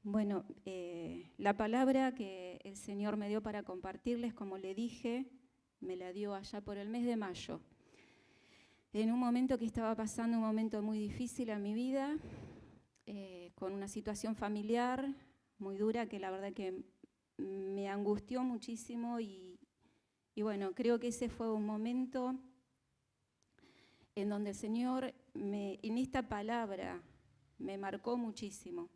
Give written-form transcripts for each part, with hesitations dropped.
Bueno, la palabra que el Señor me dio para compartirles, como le dije, me la dio allá por el mes de mayo. En un momento que estaba pasando un momento muy difícil en mi vida, con una situación familiar muy dura que la verdad que me angustió muchísimo y bueno, creo que ese fue un momento en donde el Señor en esta palabra me marcó muchísimo.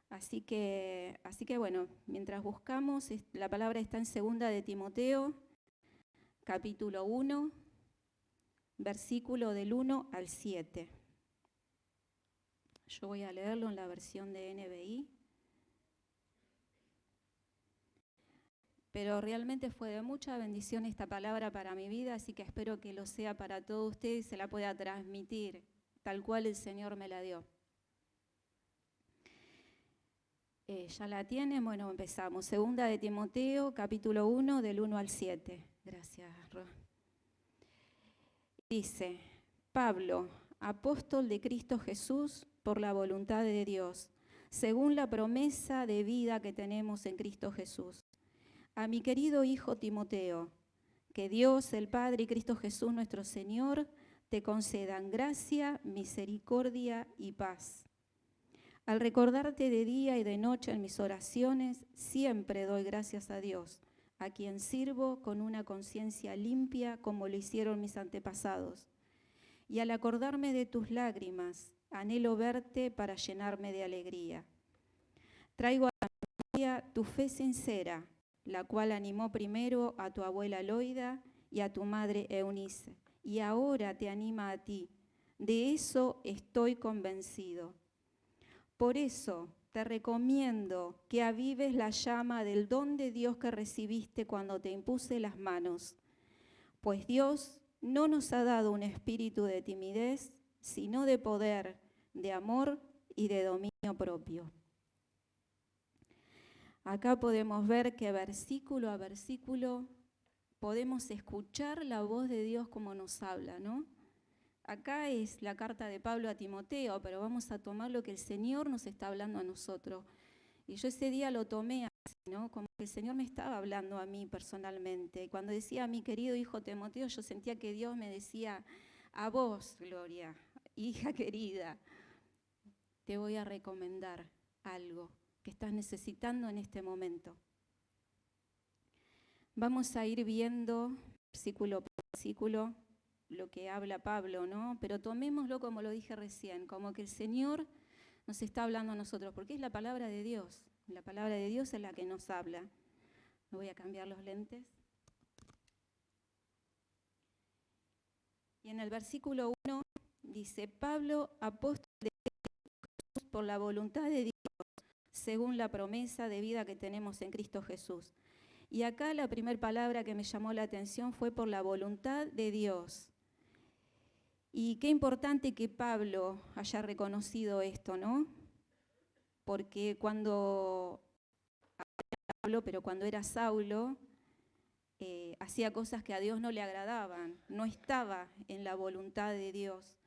Así que bueno, mientras buscamos, la palabra está en 2 de Timoteo, capítulo 1, versículo del 1 al 7. Yo voy a leerlo en la versión de NBI. Pero realmente fue de mucha bendición esta palabra para mi vida, así que espero que lo sea para todos ustedes y se la pueda transmitir tal cual el Señor me la dio. ¿Ya la tienen? Bueno, empezamos. 2 de Timoteo, capítulo 1, del 1 al 7. Gracias, Ro. Dice: Pablo, apóstol de Cristo Jesús, por la voluntad de Dios, según la promesa de vida que tenemos en Cristo Jesús. A mi querido hijo Timoteo, que Dios, el Padre y Cristo Jesús nuestro Señor, te concedan gracia, misericordia y paz. Al recordarte de día y de noche en mis oraciones, siempre doy gracias a Dios, a quien sirvo con una conciencia limpia como lo hicieron mis antepasados. Y al acordarme de tus lágrimas, anhelo verte para llenarme de alegría. Traigo a la memoria tu fe sincera, la cual animó primero a tu abuela Loida y a tu madre Eunice, y ahora te anima a ti. De eso estoy convencido. Por eso te recomiendo que avives la llama del don de Dios que recibiste cuando te impuse las manos, pues Dios no nos ha dado un espíritu de timidez, sino de poder, de amor y de dominio propio. Acá podemos ver que versículo a versículo podemos escuchar la voz de Dios como nos habla, ¿no? Acá es la carta de Pablo a Timoteo, pero vamos a tomar lo que el Señor nos está hablando a nosotros. Y yo ese día lo tomé así, ¿no? Como que el Señor me estaba hablando a mí personalmente. Y cuando decía a mi querido hijo Timoteo, yo sentía que Dios me decía: a vos, Gloria, hija querida, te voy a recomendar algo que estás necesitando en este momento. Vamos a ir viendo versículo por versículo lo que habla Pablo, ¿no? Pero tomémoslo como lo dije recién, como que el Señor nos está hablando a nosotros, porque es la palabra de Dios. La palabra de Dios es la que nos habla. Me voy a cambiar los lentes. Y en el versículo 1 dice: Pablo, apóstol de Jesús por la voluntad de Dios, según la promesa de vida que tenemos en Cristo Jesús. Y acá la primera palabra que me llamó la atención fue por la voluntad de Dios. Y qué importante que Pablo haya reconocido esto, ¿no? Porque cuando era Saulo, hacía cosas que a Dios no le agradaban, no estaba en la voluntad de Dios.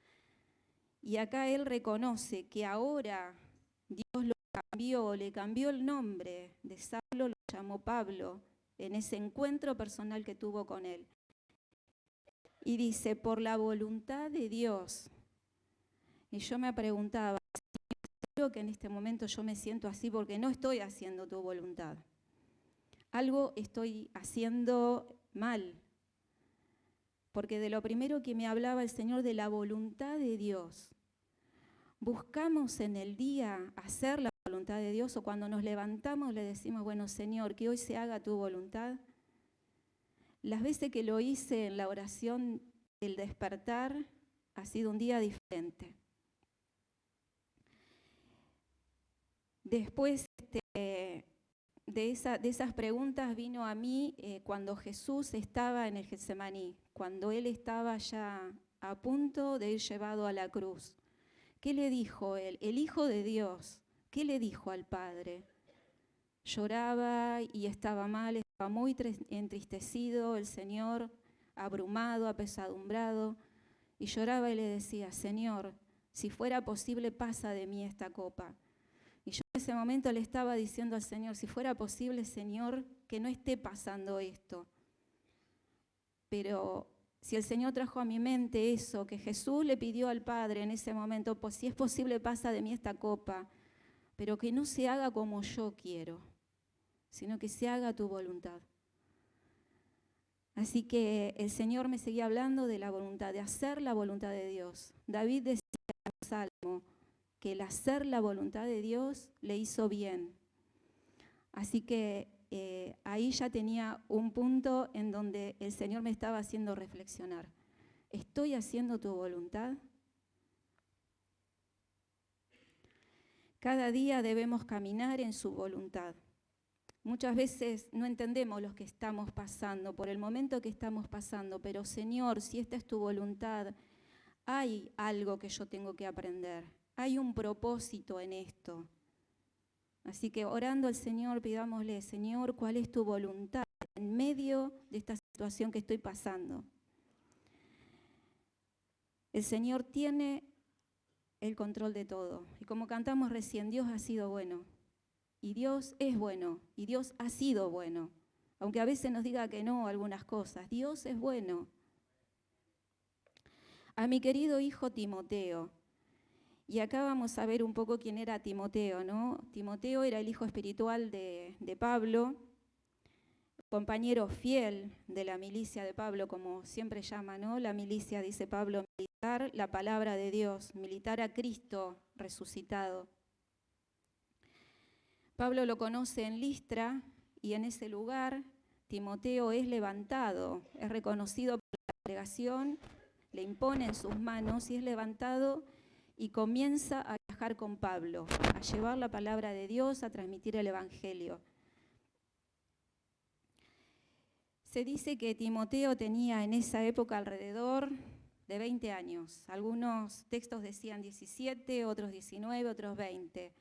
Y acá él reconoce que ahora Dios lo cambió, le cambió el nombre de Saulo, lo llamó Pablo, en ese encuentro personal que tuvo con él. Y dice: por la voluntad de Dios. Y yo me preguntaba, creo que en este momento yo me siento así porque no estoy haciendo tu voluntad. Algo estoy haciendo mal. Porque de lo primero que me hablaba el Señor, de la voluntad de Dios. Buscamos en el día hacer la voluntad de Dios, o cuando nos levantamos le decimos: bueno, Señor, que hoy se haga tu voluntad. Las veces que lo hice en la oración del despertar, ha sido un día diferente. Después de esas preguntas vino a mí cuando Jesús estaba en el Getsemaní, cuando Él estaba ya a punto de ir llevado a la cruz. ¿Qué le dijo Él? El Hijo de Dios, ¿qué le dijo al Padre? Lloraba y estaba mal, estaba muy entristecido el Señor, abrumado, apesadumbrado, y lloraba y le decía: Señor, si fuera posible, pasa de mí esta copa. Y yo en ese momento le estaba diciendo al Señor, si fuera posible, Señor, que no esté pasando esto. Pero si el Señor trajo a mi mente eso, que Jesús le pidió al Padre en ese momento, pues si es posible, pasa de mí esta copa, pero que no se haga como yo quiero, sino que se haga tu voluntad. Así que el Señor me seguía hablando de la voluntad, de hacer la voluntad de Dios. David decía en el Salmo que el hacer la voluntad de Dios le hizo bien. Así que ahí ya tenía un punto en donde el Señor me estaba haciendo reflexionar. ¿Estoy haciendo tu voluntad? Cada día debemos caminar en su voluntad. Muchas veces no entendemos lo que estamos pasando, por el momento que estamos pasando, pero Señor, si esta es tu voluntad, hay algo que yo tengo que aprender, hay un propósito en esto. Así que orando al Señor, pidámosle, Señor, ¿cuál es tu voluntad en medio de esta situación que estoy pasando? El Señor tiene el control de todo. Y como cantamos recién, Dios ha sido bueno. Y Dios es bueno, y Dios ha sido bueno. Aunque a veces nos diga que no algunas cosas, Dios es bueno. A mi querido hijo Timoteo, y acá vamos a ver un poco quién era Timoteo, ¿no? Timoteo era el hijo espiritual de Pablo, compañero fiel de la milicia de Pablo, como siempre llama, ¿no? La milicia, dice Pablo, militar la palabra de Dios, militar a Cristo resucitado. Pablo lo conoce en Listra y en ese lugar Timoteo es levantado, es reconocido por la congregación, le imponen sus manos y es levantado y comienza a viajar con Pablo, a llevar la palabra de Dios, a transmitir el Evangelio. Se dice que Timoteo tenía en esa época alrededor de 20 años. Algunos textos decían 17, otros 19, otros 20.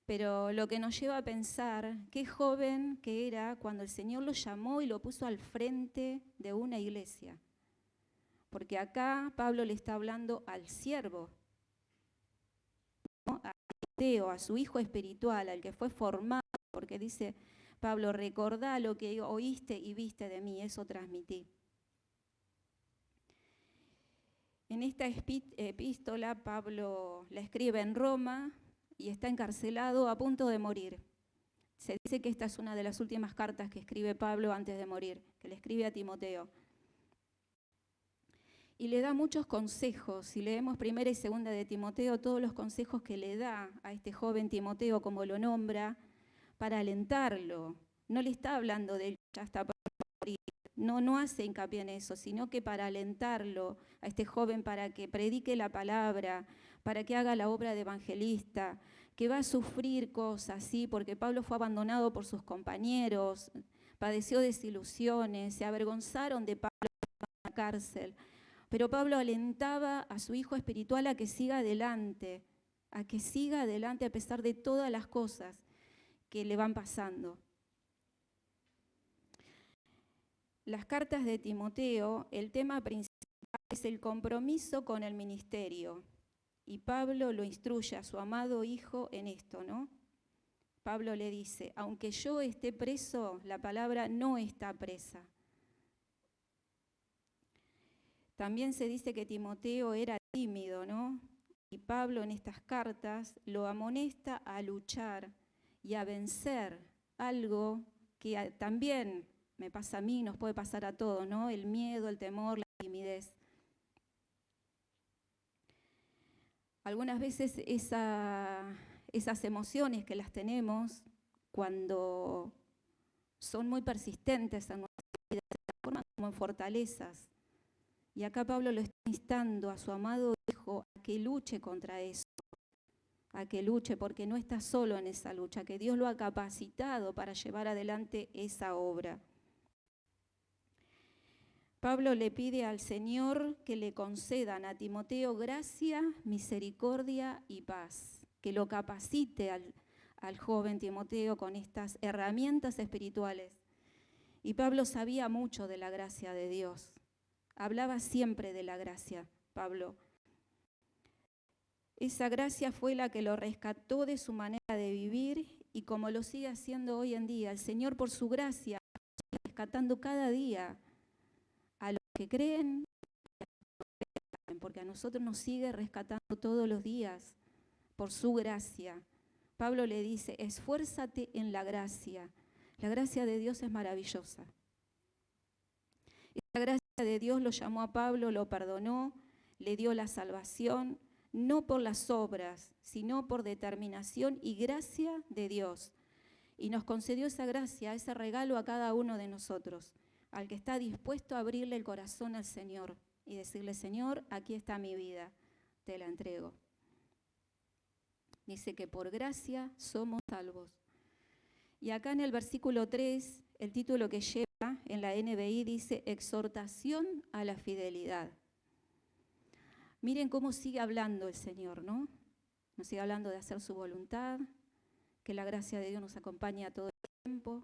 Pero lo que nos lleva a pensar qué joven que era cuando el Señor lo llamó y lo puso al frente de una iglesia. Porque acá Pablo le está hablando al siervo, ¿no? A Timoteo, a su hijo espiritual, al que fue formado, porque dice Pablo, recordá lo que oíste y viste de mí, eso transmití. En esta epístola Pablo la escribe en Roma y está encarcelado a punto de morir. Se dice que esta es una de las últimas cartas que escribe Pablo antes de morir, que le escribe a Timoteo. Y le da muchos consejos. Si leemos primera y segunda de Timoteo, todos los consejos que le da a este joven Timoteo, como lo nombra, para alentarlo. No le está hablando de él, ya está para morir. No hace hincapié en eso, sino que para alentarlo a este joven para que predique la palabra, para que haga la obra de evangelista, que va a sufrir cosas, ¿sí? Porque Pablo fue abandonado por sus compañeros, padeció desilusiones, se avergonzaron de Pablo en la cárcel. Pero Pablo alentaba a su hijo espiritual a que siga adelante a pesar de todas las cosas que le van pasando. Las cartas de Timoteo, el tema principal es el compromiso con el ministerio. Y Pablo lo instruye a su amado hijo en esto, ¿no? Pablo le dice, aunque yo esté preso, la palabra no está presa. También se dice que Timoteo era tímido, ¿no? Y Pablo en estas cartas lo amonesta a luchar y a vencer algo que también me pasa a mí, nos puede pasar a todos, ¿no? El miedo, el temor, la timidez. Algunas veces esas emociones que las tenemos cuando son muy persistentes en nuestra vida, se transforman como en fortalezas. Y acá Pablo lo está instando a su amado hijo a que luche contra eso, a que luche porque no está solo en esa lucha, que Dios lo ha capacitado para llevar adelante esa obra. Pablo le pide al Señor que le concedan a Timoteo gracia, misericordia y paz, que lo capacite al joven Timoteo con estas herramientas espirituales. Y Pablo sabía mucho de la gracia de Dios, hablaba siempre de la gracia, Pablo. Esa gracia fue la que lo rescató de su manera de vivir y como lo sigue haciendo hoy en día. El Señor, por su gracia, está rescatando cada día a los que creen, porque a nosotros nos sigue rescatando todos los días por su gracia. Pablo le dice, esfuérzate en la gracia. La gracia de Dios es maravillosa. Esa gracia de Dios lo llamó a Pablo, lo perdonó, le dio la salvación, no por las obras, sino por determinación y gracia de Dios. Y nos concedió esa gracia, ese regalo a cada uno de nosotros, al que está dispuesto a abrirle el corazón al Señor y decirle, Señor, aquí está mi vida, te la entrego. Dice que por gracia somos salvos. Y acá en el versículo 3, el título que lleva en la NBI dice, exhortación a la fidelidad. Miren cómo sigue hablando el Señor, ¿no? Nos sigue hablando de hacer su voluntad, que la gracia de Dios nos acompañe a todo el tiempo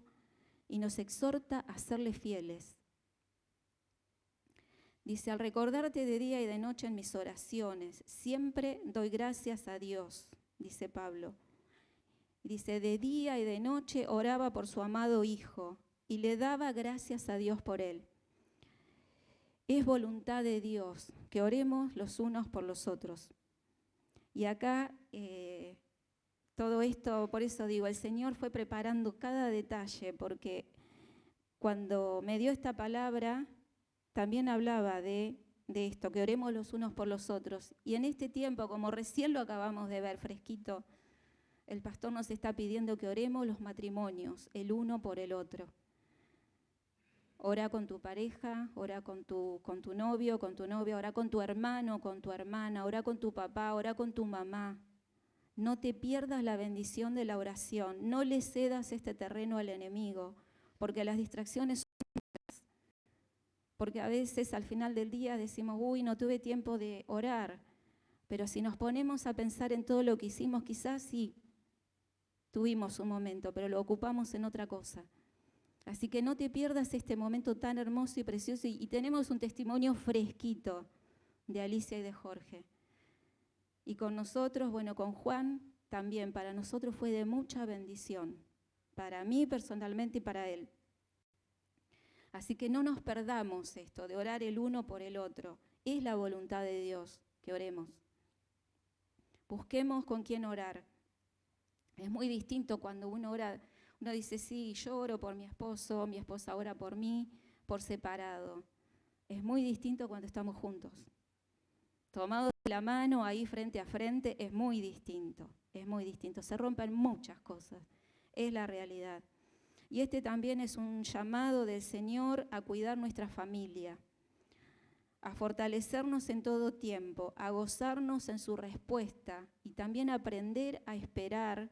y nos exhorta a serle fieles. Dice, al recordarte de día y de noche en mis oraciones, siempre doy gracias a Dios, dice Pablo. Dice, de día y de noche oraba por su amado Hijo y le daba gracias a Dios por él. Es voluntad de Dios que oremos los unos por los otros. Y acá, todo esto, por eso digo, el Señor fue preparando cada detalle, porque cuando me dio esta palabra, también hablaba de esto, que oremos los unos por los otros. Y en este tiempo, como recién lo acabamos de ver fresquito, el pastor nos está pidiendo que oremos los matrimonios, el uno por el otro. Ora con tu pareja, ora con tu novio, con tu novia, ora con tu hermano, con tu hermana, ora con tu papá, ora con tu mamá. No te pierdas la bendición de la oración, no le cedas este terreno al enemigo, porque las distracciones son muchas. Porque a veces al final del día decimos, uy, no tuve tiempo de orar, pero si nos ponemos a pensar en todo lo que hicimos, quizás sí, tuvimos un momento, pero lo ocupamos en otra cosa. Así que no te pierdas este momento tan hermoso y precioso. Y tenemos un testimonio fresquito de Alicia y de Jorge. Y con nosotros, bueno, con Juan también, para nosotros fue de mucha bendición. Para mí personalmente y para él. Así que no nos perdamos esto de orar el uno por el otro. Es la voluntad de Dios que oremos. Busquemos con quién orar. Es muy distinto cuando uno ora. Uno dice, sí, yo oro por mi esposo, mi esposa ora por mí, por separado. Es muy distinto cuando estamos juntos. Tomados de la mano, ahí frente a frente, es muy distinto. Es muy distinto. Se rompen muchas cosas. Es la realidad. Y este también es un llamado del Señor a cuidar nuestra familia, a fortalecernos en todo tiempo, a gozarnos en su respuesta y también aprender a esperar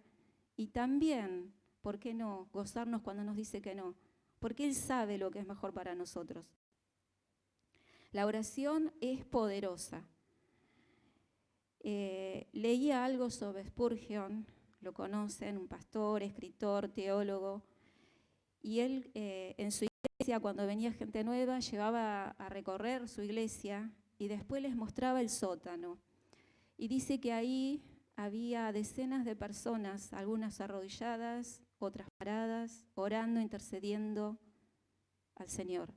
y también, ¿por qué no?, gozarnos cuando nos dice que no, porque Él sabe lo que es mejor para nosotros. La oración es poderosa. Leía algo sobre Spurgeon, lo conocen, un pastor, escritor, teólogo, y él en su iglesia, cuando venía gente nueva, llevaba a recorrer su iglesia y después les mostraba el sótano. Y dice que ahí había decenas de personas, algunas arrodilladas, otras paradas, orando, intercediendo al Señor.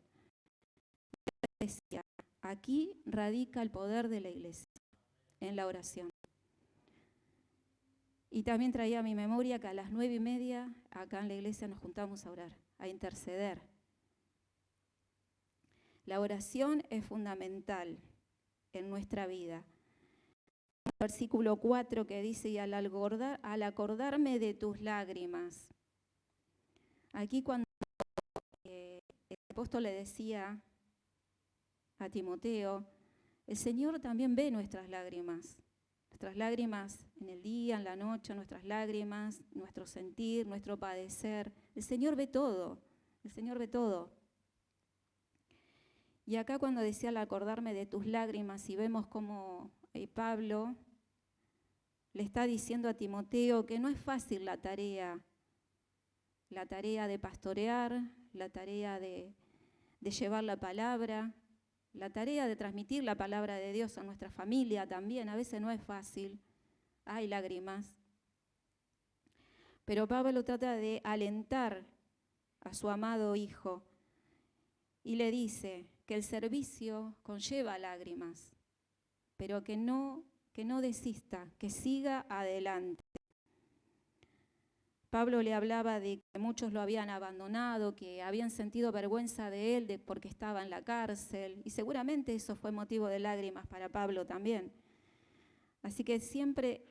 Decía, aquí radica el poder de la iglesia, en la oración. Y también traía a mi memoria que a las 9:30 acá en la iglesia nos juntamos a orar, a interceder. La oración es fundamental en nuestra vida. Versículo 4 que dice, y al acordarme de tus lágrimas. Aquí cuando el apóstol le decía a Timoteo, el Señor también ve nuestras lágrimas en el día, en la noche, nuestras lágrimas, nuestro sentir, nuestro padecer. El Señor ve todo, el Señor ve todo. Y acá cuando decía al acordarme de tus lágrimas, y vemos cómo Pablo le está diciendo a Timoteo que no es fácil la tarea de pastorear, la tarea de llevar la palabra, la tarea de transmitir la palabra de Dios a nuestra familia también, a veces no es fácil. hay lágrimas. Pero Pablo trata de alentar a su amado hijo y le dice que el servicio conlleva lágrimas, pero que no desista, que siga adelante. Pablo le hablaba de que muchos lo habían abandonado, que habían sentido vergüenza de él porque estaba en la cárcel, y seguramente eso fue motivo de lágrimas para Pablo también. Así que siempre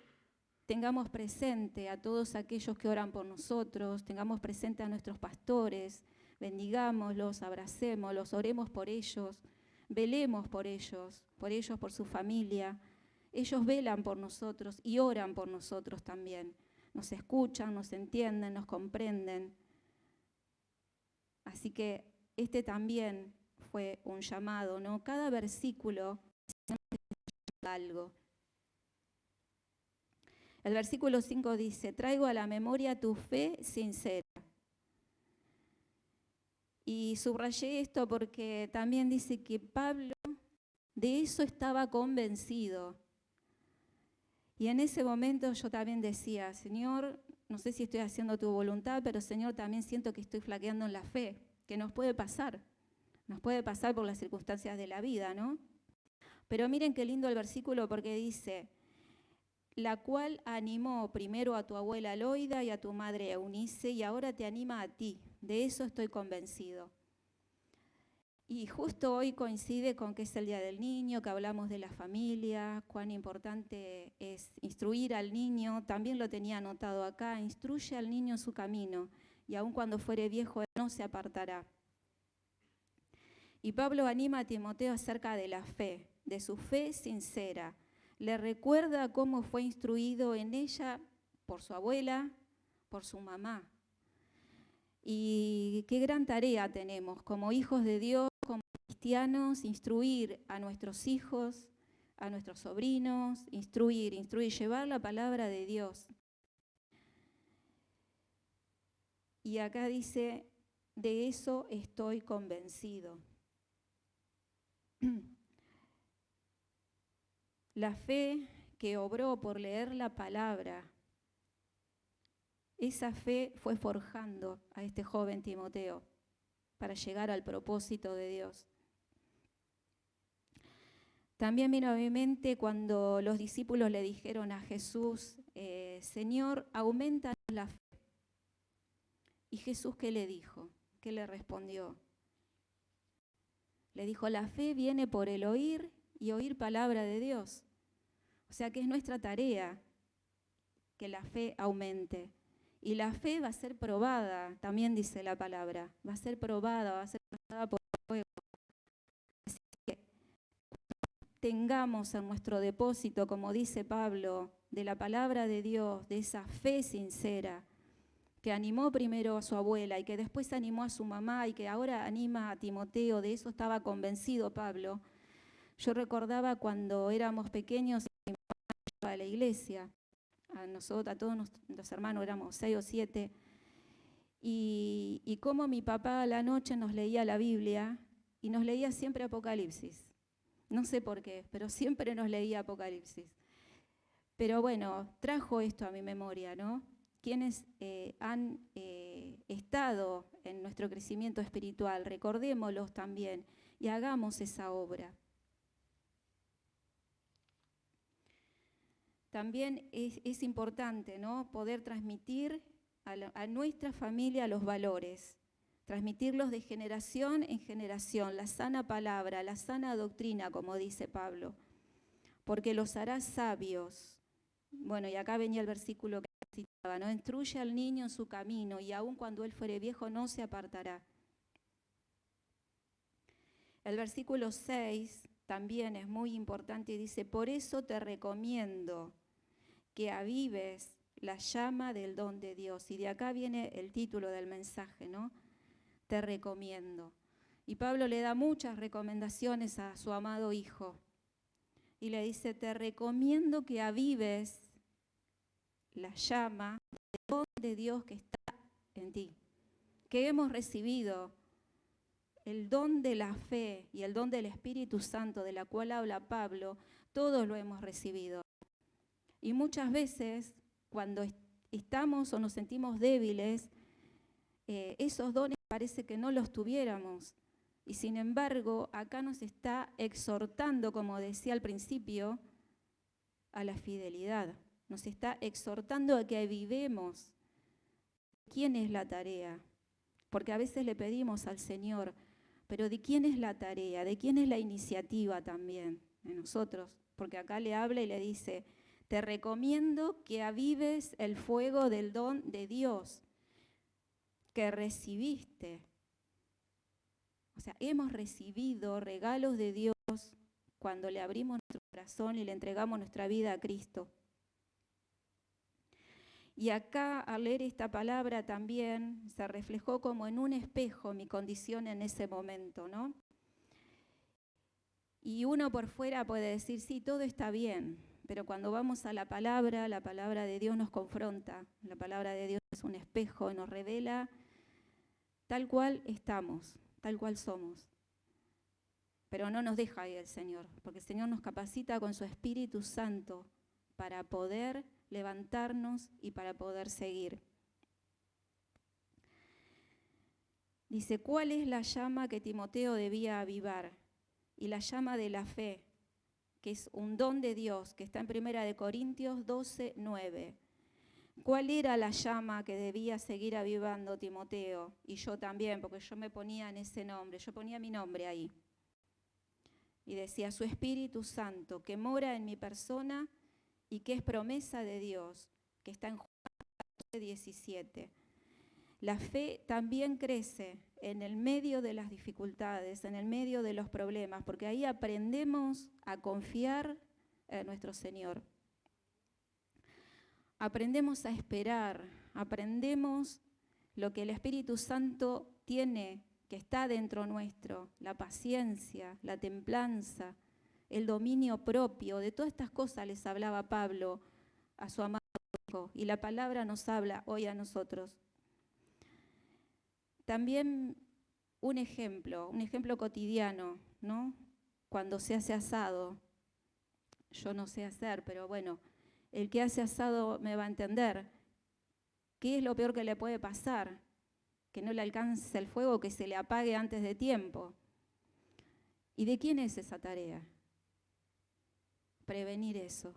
tengamos presente a todos aquellos que oran por nosotros, tengamos presente a nuestros pastores, bendigámoslos, abracémoslos, oremos por ellos, velemos por ellos, por su familia. Ellos velan por nosotros y oran por nosotros también. Nos escuchan, nos entienden, nos comprenden. Así que este también fue un llamado, ¿no? Cada versículo es algo. El versículo 5 dice, traigo a la memoria tu fe sincera. Y subrayé esto porque también dice que Pablo de eso estaba convencido. Y en ese momento yo también decía, Señor, no sé si estoy haciendo tu voluntad, pero Señor, también siento que estoy flaqueando en la fe, que nos puede pasar por las circunstancias de la vida, ¿no? Pero miren qué lindo el versículo porque dice, la cual animó primero a tu abuela Loida y a tu madre Eunice y ahora te anima a ti, de eso estoy convencido. Y justo hoy coincide con que es el Día del Niño, que hablamos de la familia, cuán importante es instruir al niño. También lo tenía anotado acá, instruye al niño en su camino, y aun cuando fuere viejo, él no se apartará. Y Pablo anima a Timoteo acerca de la fe, de su fe sincera. Le recuerda cómo fue instruido en ella por su abuela, por su mamá. Y qué gran tarea tenemos como hijos de Dios, como cristianos, instruir a nuestros hijos, a nuestros sobrinos, instruir, llevar la palabra de Dios. Y acá dice, de eso estoy convencido. La fe que obró por leer la palabra, esa fe fue forjando a este joven Timoteo para llegar al propósito de Dios. También vino a mi mente cuando los discípulos le dijeron a Jesús, Señor, aumenta la fe. ¿Y Jesús qué le dijo? ¿Qué le respondió? Le dijo, la fe viene por el oír y oír palabra de Dios. O sea que es nuestra tarea que la fe aumente. Y la fe va a ser probada, también dice la palabra, va a ser probada por fuego. Así que tengamos en nuestro depósito, como dice Pablo, de la palabra de Dios, de esa fe sincera, que animó primero a su abuela y que después animó a su mamá y que ahora anima a Timoteo, de eso estaba convencido Pablo. Yo recordaba cuando éramos pequeños y mi mamá iba a la iglesia, a todos los hermanos, éramos 6 o 7, y cómo mi papá a la noche nos leía la Biblia y nos leía siempre Apocalipsis. No sé por qué, pero siempre nos leía Apocalipsis. Pero bueno, trajo esto a mi memoria, ¿no? Quienes han estado en nuestro crecimiento espiritual, recordémoslos también y hagamos esa obra. También es importante, ¿no?, poder transmitir a nuestra familia los valores, transmitirlos de generación en generación, la sana palabra, la sana doctrina, como dice Pablo, porque los hará sabios. Bueno, y acá venía el versículo que citaba, ¿no? Instruye al niño en su camino y aun cuando él fuere viejo no se apartará. El versículo 6 también es muy importante y dice, por eso te recomiendo que avives la llama del don de Dios. Y de acá viene el título del mensaje, ¿no? Te recomiendo. Y Pablo le da muchas recomendaciones a su amado hijo. Y le dice, te recomiendo que avives la llama del don de Dios que está en ti, que hemos recibido. El don de la fe y el don del Espíritu Santo, de la cual habla Pablo, todos lo hemos recibido. Y muchas veces, cuando estamos o nos sentimos débiles, esos dones parece que no los tuviéramos. Y sin embargo, acá nos está exhortando, como decía al principio, a la fidelidad. Nos está exhortando a que avivemos. ¿Quién es la tarea? Porque a veces le pedimos al Señor, pero ¿de quién es la tarea? ¿De quién es la iniciativa también? De nosotros. Porque acá le habla y le dice, te recomiendo que avives el fuego del don de Dios que recibiste. O sea, hemos recibido regalos de Dios cuando le abrimos nuestro corazón y le entregamos nuestra vida a Cristo. Y acá, al leer esta palabra también, se reflejó como en un espejo mi condición en ese momento, ¿no? Y uno por fuera puede decir, sí, todo está bien, pero cuando vamos a la palabra de Dios nos confronta. La palabra de Dios es un espejo, nos revela tal cual estamos, tal cual somos. Pero no nos deja ahí el Señor, porque el Señor nos capacita con su Espíritu Santo para poder levantarnos y para poder seguir. Dice, ¿cuál es la llama que Timoteo debía avivar? Y la llama de la fe, que es un don de Dios, que está en 1 Corintios 12, 9. ¿Cuál era la llama que debía seguir avivando Timoteo? Y yo también, porque yo me ponía en ese nombre, yo ponía mi nombre ahí. Y decía, su Espíritu Santo, que mora en mi persona y que es promesa de Dios, que está en Juan 17. La fe también crece en el medio de las dificultades, en el medio de los problemas, porque ahí aprendemos a confiar en nuestro Señor. Aprendemos a esperar, aprendemos lo que el Espíritu Santo tiene, que está dentro nuestro, la paciencia, la templanza, el dominio propio. De todas estas cosas les hablaba Pablo a su amado hijo, y la palabra nos habla hoy a nosotros. También un ejemplo cotidiano, ¿no? Cuando se hace asado, yo no sé hacer, pero bueno, el que hace asado me va a entender. ¿Qué es lo peor que le puede pasar? Que no le alcance el fuego, que se le apague antes de tiempo. ¿Y de quién es esa tarea? Prevenir eso.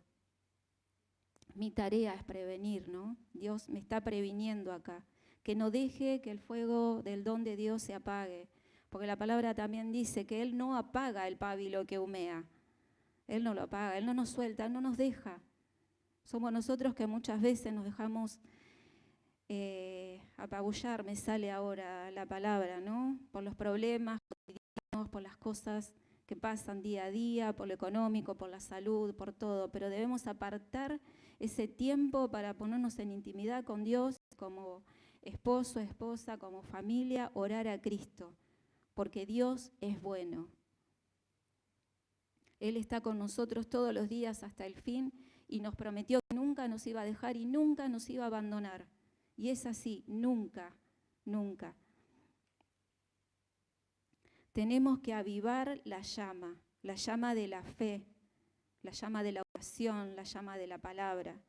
Mi tarea es prevenir, ¿no? Dios me está previniendo acá. Que no deje que el fuego del don de Dios se apague. Porque la palabra también dice que Él no apaga el pábilo que humea. Él no lo apaga, Él no nos suelta, Él no nos deja. Somos nosotros que muchas veces nos dejamos apabullar, me sale ahora la palabra, ¿no? Por los problemas cotidianos, por las cosas que pasan día a día, por lo económico, por la salud, por todo. Pero debemos apartar ese tiempo para ponernos en intimidad con Dios como esposo, esposa, como familia, orar a Cristo, porque Dios es bueno. Él está con nosotros todos los días hasta el fin y nos prometió que nunca nos iba a dejar y nunca nos iba a abandonar. Y es así, nunca, nunca. Tenemos que avivar la llama de la fe, la llama de la oración, la llama de la palabra.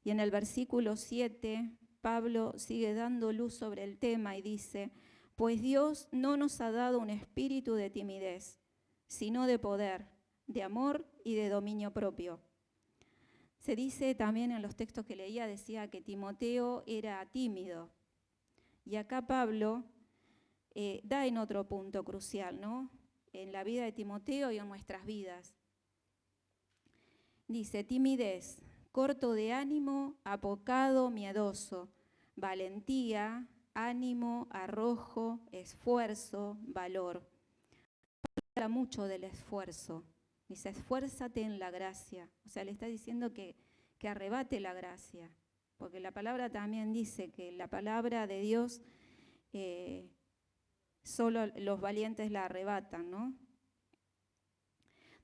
Y en el versículo 7, Pablo sigue dando luz sobre el tema y dice, pues Dios no nos ha dado un espíritu de timidez, sino de poder, de amor y de dominio propio. Se dice también en los textos que leía, decía que Timoteo era tímido. Y acá Pablo da en otro punto crucial, ¿no? En la vida de Timoteo y en nuestras vidas. Dice, timidez, corto de ánimo, apocado, miedoso, valentía, ánimo, arrojo, esfuerzo, valor. Habla mucho del esfuerzo. Dice, esfuérzate en la gracia. O sea, le está diciendo que arrebate la gracia. Porque la palabra también dice que la palabra de Dios solo los valientes la arrebatan, ¿no?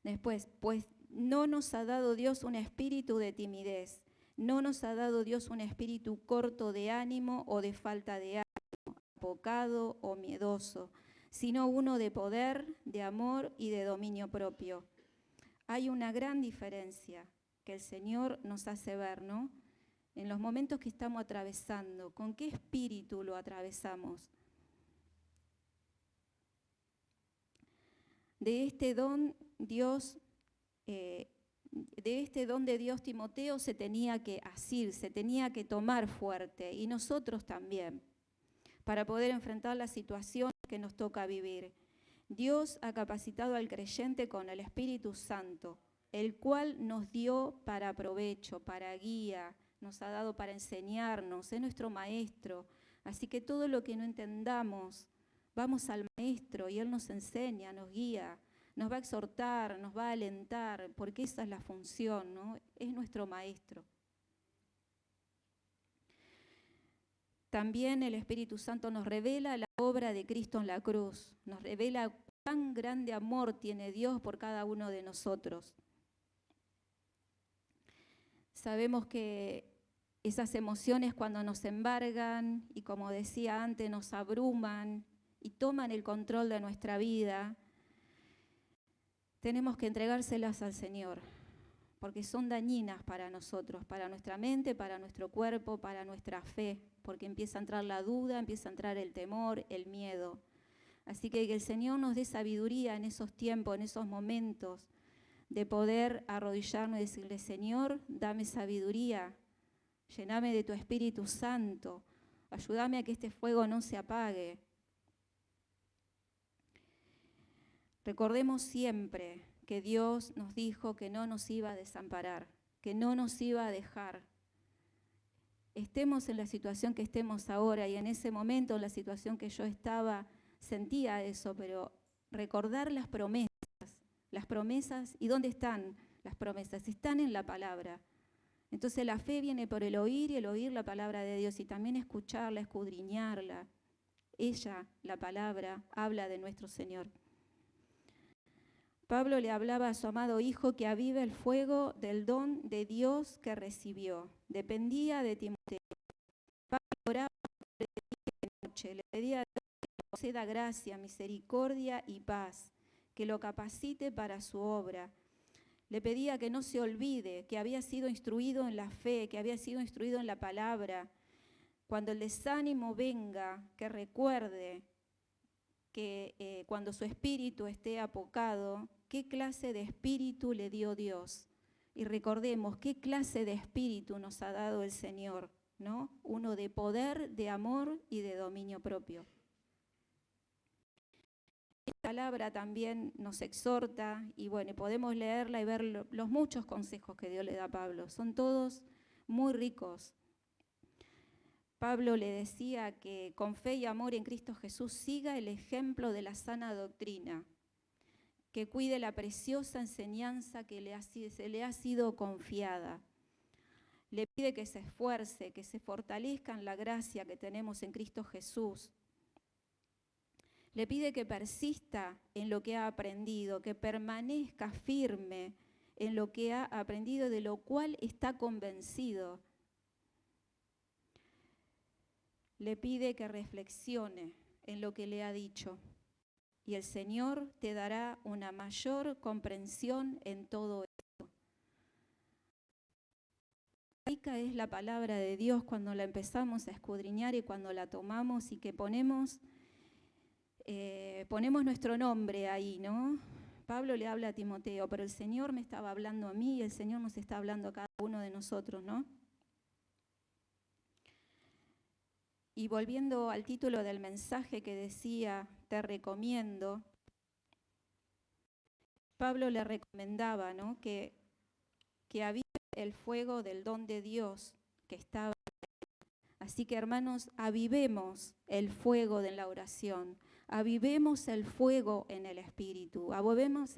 Después, pues no nos ha dado Dios un espíritu de timidez. No nos ha dado Dios un espíritu corto de ánimo o de falta de ánimo, apocado o miedoso, sino uno de poder, de amor y de dominio propio. Hay una gran diferencia que el Señor nos hace ver, ¿no? En los momentos que estamos atravesando, ¿con qué espíritu lo atravesamos? De este don de Dios, Timoteo se tenía que asir, se tenía que tomar fuerte, y nosotros también, para poder enfrentar la situación que nos toca vivir. Dios ha capacitado al creyente con el Espíritu Santo, el cual nos dio para provecho, para guía, nos ha dado para enseñarnos, es nuestro maestro. Así que todo lo que no entendamos, vamos al maestro y Él nos enseña, nos guía, nos va a exhortar, nos va a alentar, porque esa es la función, ¿no? Es nuestro maestro. También el Espíritu Santo nos revela la obra de Cristo en la cruz, nos revela cuán grande amor tiene Dios por cada uno de nosotros. Sabemos que esas emociones cuando nos embargan y, como decía antes, nos abruman y toman el control de nuestra vida, tenemos que entregárselas al Señor, porque son dañinas para nosotros, para nuestra mente, para nuestro cuerpo, para nuestra fe, porque empieza a entrar la duda, empieza a entrar el temor, el miedo. Así que el Señor nos dé sabiduría en esos tiempos, en esos momentos, de poder arrodillarnos y decirle: Señor, dame sabiduría, lléname de tu Espíritu Santo, ayúdame a que este fuego no se apague. Recordemos siempre que Dios nos dijo que no nos iba a desamparar, que no nos iba a dejar. Estemos en la situación que estemos ahora, y en ese momento, en la situación que yo estaba, sentía eso, pero recordar las promesas, ¿y dónde están las promesas? Están en la palabra. Entonces la fe viene por el oír, y el oír la palabra de Dios, y también escucharla, escudriñarla. Ella, la palabra, habla de nuestro Señor. Pablo le hablaba a su amado hijo que avive el fuego del don de Dios que recibió. Dependía de Timoteo. Pablo oraba de día y de noche, le pedía a Dios que le conceda gracia, misericordia y paz, que lo capacite para su obra. Le pedía que no se olvide que había sido instruido en la fe, que había sido instruido en la palabra. Cuando el desánimo venga, que recuerde que cuando su espíritu esté apocado, qué clase de espíritu le dio Dios. Y recordemos qué clase de espíritu nos ha dado el Señor, ¿no? Uno de poder, de amor y de dominio propio. Esta palabra también nos exhorta, y bueno, podemos leerla y ver los muchos consejos que Dios le da a Pablo. Son todos muy ricos. Pablo le decía que con fe y amor en Cristo Jesús siga el ejemplo de la sana doctrina, que cuide la preciosa enseñanza que se le ha sido confiada. Le pide que se esfuerce, que se fortalezca en la gracia que tenemos en Cristo Jesús. Le pide que persista en lo que ha aprendido, que permanezca firme en lo que ha aprendido, de lo cual está convencido. Le pide que reflexione en lo que le ha dicho, y el Señor te dará una mayor comprensión en todo esto. Rica es la palabra de Dios cuando la empezamos a escudriñar y cuando la tomamos y que ponemos nuestro nombre ahí, ¿no? Pablo le habla a Timoteo, pero el Señor me estaba hablando a mí y el Señor nos está hablando a cada uno de nosotros, ¿no? Y volviendo al título del mensaje que decía, te recomiendo, Pablo le recomendaba, ¿no?, que avive el fuego del don de Dios que estaba. Así que, hermanos, avivemos el fuego de la oración, avivemos el fuego en el Espíritu, abroguemos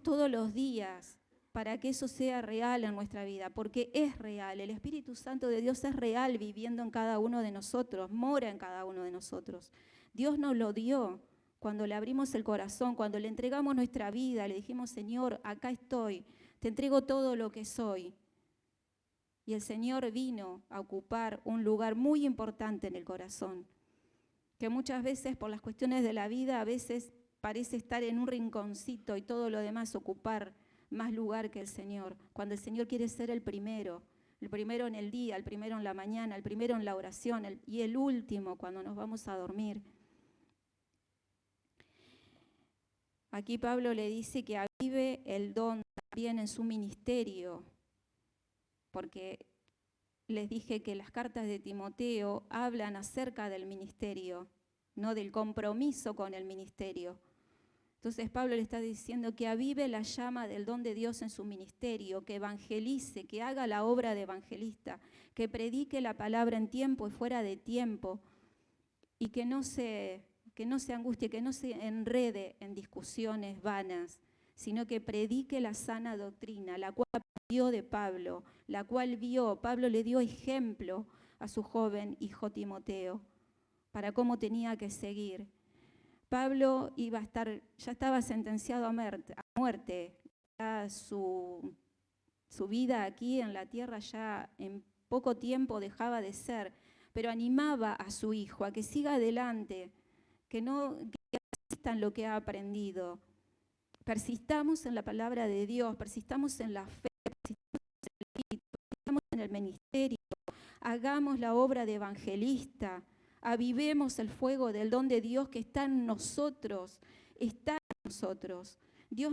todos los días para que eso sea real en nuestra vida, porque es real. El Espíritu Santo de Dios es real viviendo en cada uno de nosotros, mora en cada uno de nosotros. Dios nos lo dio cuando le abrimos el corazón, cuando le entregamos nuestra vida, le dijimos: Señor, acá estoy, te entrego todo lo que soy. Y el Señor vino a ocupar un lugar muy importante en el corazón, que muchas veces por las cuestiones de la vida a veces parece estar en un rinconcito y todo lo demás ocupar más lugar que el Señor, cuando el Señor quiere ser el primero en el día, el primero en la mañana, el primero en la oración y el último cuando nos vamos a dormir. Aquí Pablo le dice que avive el don también en su ministerio, porque les dije que las cartas de Timoteo hablan acerca del ministerio, no del compromiso con el ministerio. Entonces Pablo le está diciendo que avive la llama del don de Dios en su ministerio, que evangelice, que haga la obra de evangelista, que predique la palabra en tiempo y fuera de tiempo, y que no se angustie, que no se enrede en discusiones vanas, sino que predique la sana doctrina, la cual vio de Pablo, Pablo le dio ejemplo a su joven hijo Timoteo, para cómo tenía que seguir. Pablo ya estaba sentenciado a muerte, ya su vida aquí en la tierra ya en poco tiempo dejaba de ser, pero animaba a su hijo a que siga adelante, que persistan lo que ha aprendido. Persistamos en la palabra de Dios, persistamos en la fe, persistamos en el ministerio, hagamos la obra de evangelista, avivemos el fuego del don de Dios que está en nosotros, Dios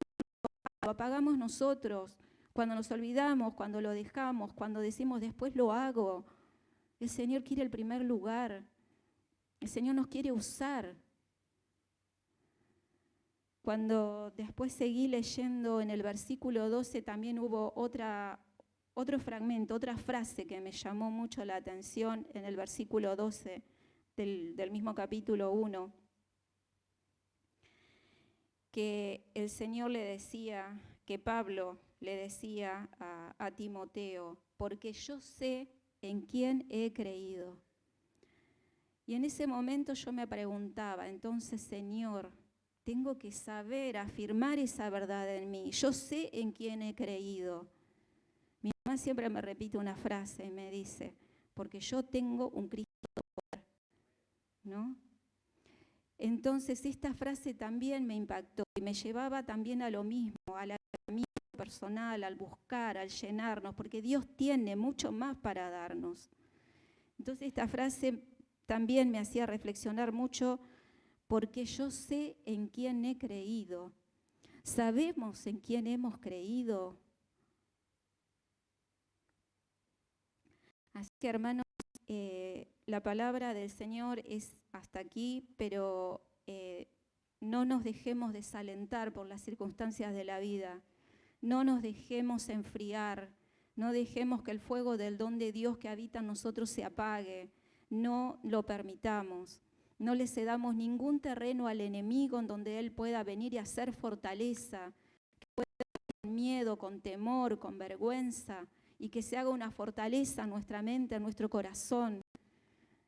lo apagamos nosotros, cuando nos olvidamos, cuando lo dejamos, cuando decimos después lo hago. El Señor quiere el primer lugar, el Señor nos quiere usar. Cuando después seguí leyendo en el versículo 12 también hubo otro fragmento, otra frase que me llamó mucho la atención en el versículo 12 del mismo capítulo 1, que el Señor le decía, que Pablo le decía a Timoteo, porque yo sé en quién he creído. Y en ese momento yo me preguntaba, entonces, Señor, tengo que saber afirmar esa verdad en mí. Yo sé en quién he creído. Mi mamá siempre me repite una frase y me dice, porque yo tengo un Cristo poder, ¿no? Entonces esta frase también me impactó y me llevaba también a lo mismo, al ayuntamiento personal, al buscar, al llenarnos, porque Dios tiene mucho más para darnos. Entonces esta frase también me hacía reflexionar mucho, porque yo sé en quién he creído. ¿Sabemos en quién hemos creído? Así que, hermanos, la palabra del Señor es hasta aquí, pero no nos dejemos desalentar por las circunstancias de la vida. No nos dejemos enfriar. No dejemos que el fuego del don de Dios que habita en nosotros se apague. No lo permitamos. No le cedamos ningún terreno al enemigo en donde él pueda venir y hacer fortaleza, que pueda con miedo, con temor, con vergüenza, y que se haga una fortaleza en nuestra mente, en nuestro corazón.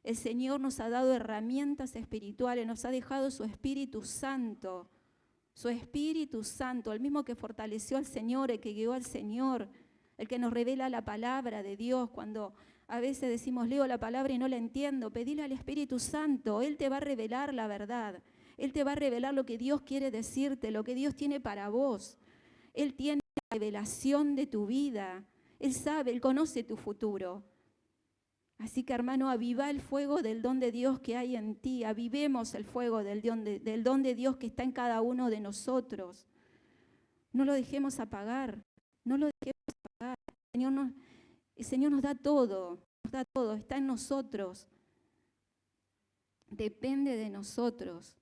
El Señor nos ha dado herramientas espirituales, nos ha dejado su Espíritu Santo, el mismo que fortaleció al Señor, el que guió al Señor, el que nos revela la palabra de Dios. Cuando a veces decimos, leo la palabra y no la entiendo, pedile al Espíritu Santo, Él te va a revelar la verdad, Él te va a revelar lo que Dios quiere decirte, lo que Dios tiene para vos. Él tiene la revelación de tu vida, Él sabe, Él conoce tu futuro. Así que, hermano, aviva el fuego del don de Dios que hay en ti, avivemos el fuego del don de Dios que está en cada uno de nosotros. No lo dejemos apagar, no lo dejemos apagar. El Señor nos da todo, está en nosotros. Depende de nosotros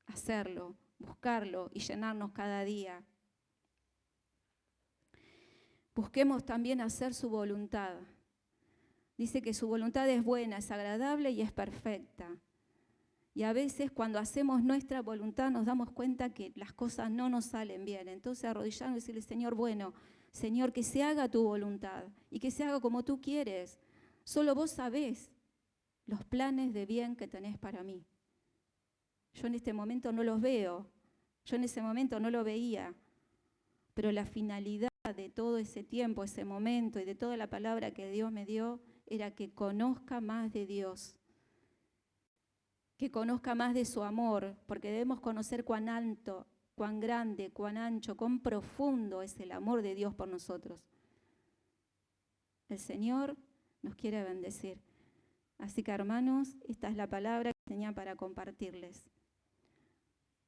hacerlo, buscarlo y llenarnos cada día. Busquemos también hacer su voluntad. Dice que su voluntad es buena, es agradable y es perfecta. Y a veces cuando hacemos nuestra voluntad nos damos cuenta que las cosas no nos salen bien. Entonces arrodillarnos y decirle, Señor, bueno, Señor, que se haga tu voluntad y que se haga como tú quieres. Solo vos sabés los planes de bien que tenés para mí. Yo en este momento no los veo, yo en ese momento no lo veía, pero la finalidad de todo ese tiempo, ese momento y de toda la palabra que Dios me dio era que conozca más de Dios, que conozca más de su amor, porque debemos conocer cuán alto cuán grande, cuán ancho, cuán profundo es el amor de Dios por nosotros. El Señor nos quiere bendecir. Así que, hermanos, esta es la palabra que tenía para compartirles.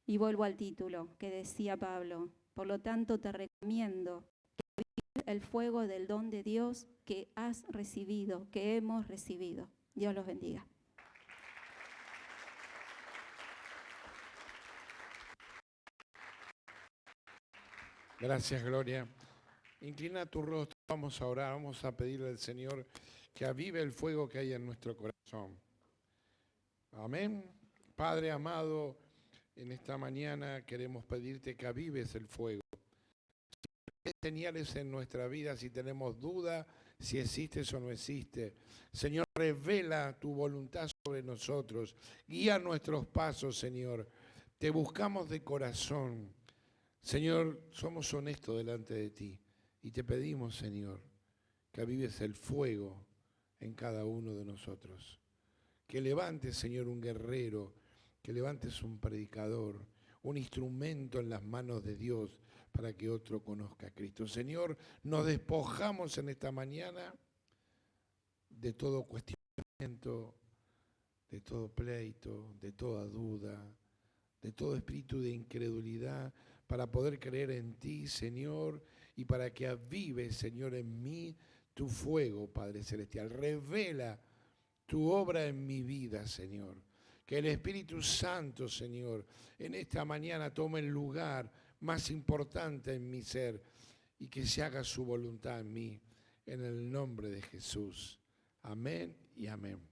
Y vuelvo al título que decía Pablo. Por lo tanto, te recomiendo que vivas el fuego del don de Dios que has recibido, que hemos recibido. Dios los bendiga. Gracias, Gloria. Inclina tu rostro, vamos a orar, vamos a pedirle al Señor que avive el fuego que hay en nuestro corazón. Amén. Padre amado, en esta mañana queremos pedirte que avives el fuego. Hay señales en nuestra vida si tenemos duda, si existes o no existe. Señor, revela tu voluntad sobre nosotros. Guía nuestros pasos, Señor. Te buscamos de corazón. Señor, somos honestos delante de ti y te pedimos, Señor, que avives el fuego en cada uno de nosotros. Que levantes, Señor, un guerrero, que levantes un predicador, un instrumento en las manos de Dios para que otro conozca a Cristo. Señor, nos despojamos en esta mañana de todo cuestionamiento, de todo pleito, de toda duda, de todo espíritu de incredulidad, para poder creer en ti, Señor, y para que avives, Señor, en mí tu fuego, Padre Celestial. Revela tu obra en mi vida, Señor. Que el Espíritu Santo, Señor, en esta mañana tome el lugar más importante en mi ser y que se haga su voluntad en mí, en el nombre de Jesús. Amén y amén.